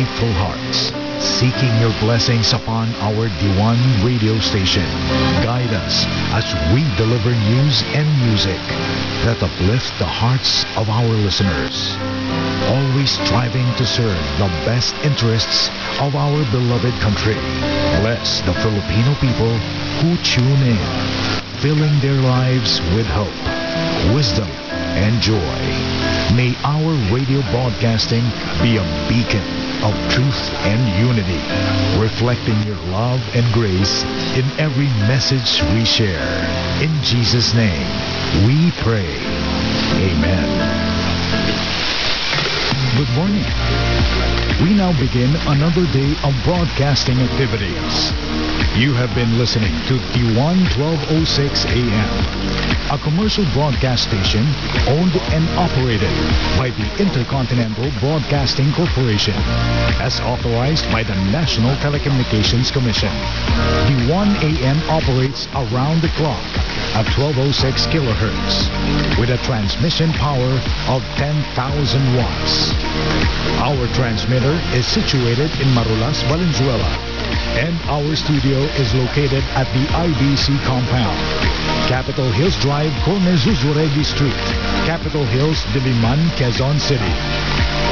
faithful hearts, seeking your blessings upon our D1 radio station. Guide us as we deliver news and music that uplift the hearts of our listeners. Always striving to serve the best interests of our beloved country. Bless the Filipino people who tune in, filling their lives with hope, wisdom, and joy. May our radio broadcasting be a beacon of truth and unity, reflecting your love and grace in every message we share. In Jesus' name, we pray. Amen. Good morning. We now begin another day of broadcasting activities. You have been listening to D1 1206 AM, a commercial broadcast station owned and operated by the Intercontinental Broadcasting Corporation, as authorized by the National Telecommunications Commission. D1 AM operates around the clock at 1206 kilohertz with a transmission power of 10,000 watts. Our transmitter is situated in Marulas, Valenzuela, and our studio is located at the IBC compound, Capitol Hills Drive, corner Zuzuregi Street, Capitol Hills, Diliman, Quezon City.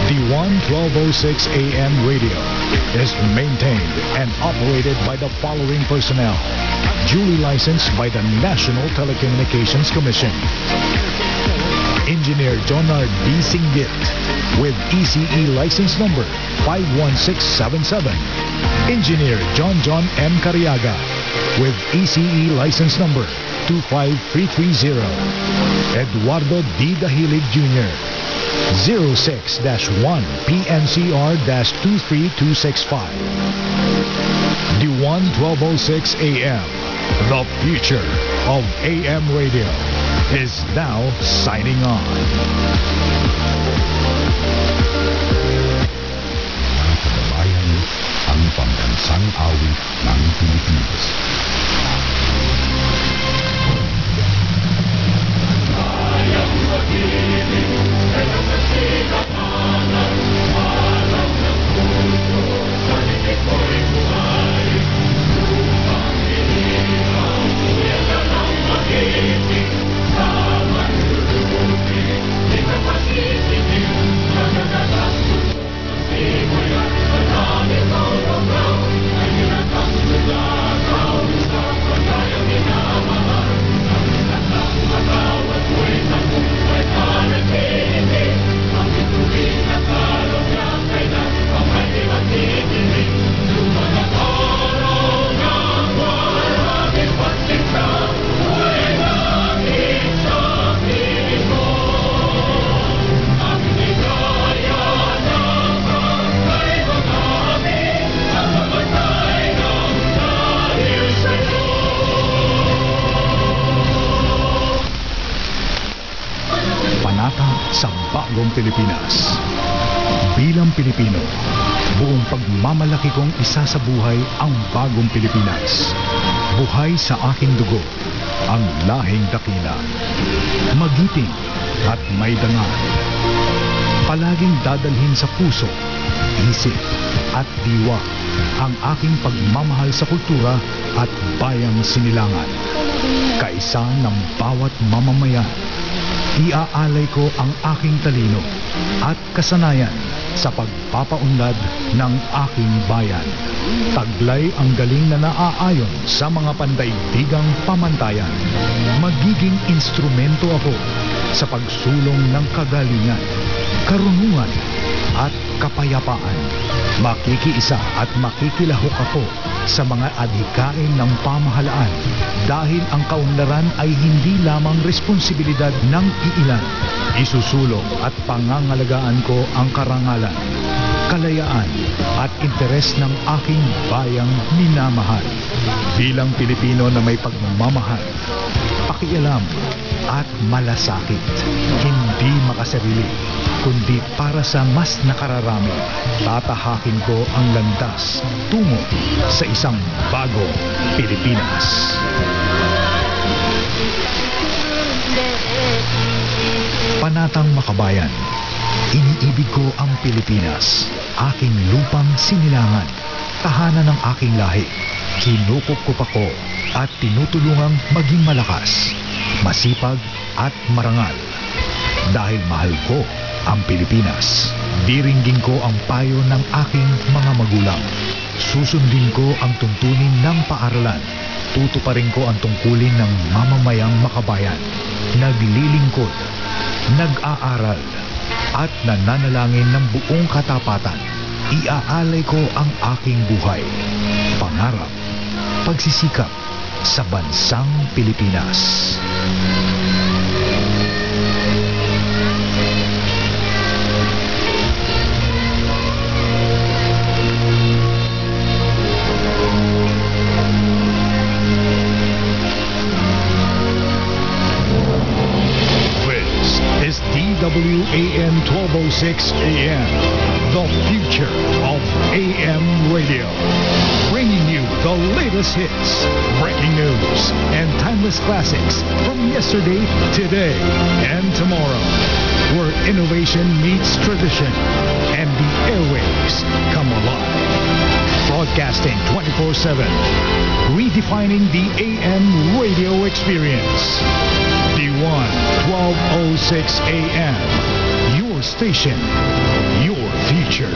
D1 1206 AM radio is maintained and operated by the following personnel, duly licensed by the National Telecommunications Commission. Engineer Jonard D. Singgit with ECE license number 51677. Engineer John M. Cariaga with ECE license number 25330. Eduardo D. Dahilig Jr. 06-1 PNCR-23265. D1 1206 AM, the future of AM radio, is now signing on. Mga kababayan, ang pambansang awit ng Pilipinas. Bayang mag-ibig, kaya nasikat alam, alam ng puso, sa litik ko'y buhay. Upang inihaw, kuya ka ng mag-ibig, sa manluluti, di ka pasisigil, magkakasunod, ang simoy at salamin ng ramdam, ay ginatang lulagaw, sa pagkayang minamahal, ang ginatang magawat ko'y tagumpay ka nagtinig, ang ituwing na kalong niya kay nagpamay di magtigilig, lumagat araw ng maraming pagsikaw, huwag langit sa piling ko, ang ligaya ng pagkay mag-amin, ang mamatay ng dahil sa'yo. Panata sa Bagong Pilipinas. Bilang Pilipino, buong pagmamalaki kong isa sa buhay ang Bagong Pilipinas. Buhay sa aking dugo, ang lahing dakila. Magiting at may dangal. Palaging dadalhin sa puso, isip at diwa ang aking pagmamahal sa kultura at bayang sinilangan. Kaisa ng bawat mamamayan, iaalay ko ang aking talino at kasanayan sa pagpapaunlad ng aking bayan. Taglay ang galing na naaayon sa mga pandaigdigang pamantayan. Magiging instrumento ako sa pagsulong ng kagalingan, karunungan at kapayapaan. Makikiisa at makikilahok ako sa mga adhikain ng pamahalaan dahil ang kaunlaran ay hindi lamang responsibilidad ng iilan. Isusulong at pangangalagaan ko ang karangalan, kalayaan at interes ng aking bayang minamahal. Bilang Pilipino na may pagmamahal, pakialam at malasakit, hindi makasarili, kundi para sa mas nakararami, tatahakin ko ang landas tungo sa isang bagong Pilipinas. Panatang makabayan, iniibig ko ang Pilipinas. aking lupang sinilangan, tahanan ng aking lahi. Kinukup ako at tinutulungang maging malakas, masipag at marangal. Dahil mahal ko ang Pilipinas, diringgin ko ang payo ng aking mga magulang. Susundin ko ang tuntunin ng paaralan. Tutuparin ko ang tungkulin ng mamamayang makabayan. Naglilingkod, nag-aaral, at nananalangin ng buong katapatan. Iaalay ko ang aking buhay, pangarap, pagsisikap sa bansang Pilipinas. This is DWAN 1206 AM, the future of AM radio. Bringing you the latest hits, breaking news, and timeless classics from yesterday, today, and tomorrow. Where innovation meets tradition and the airwaves come alive. Broadcasting 24/7, redefining the AM radio experience. D1 1206 AM, your station, your future.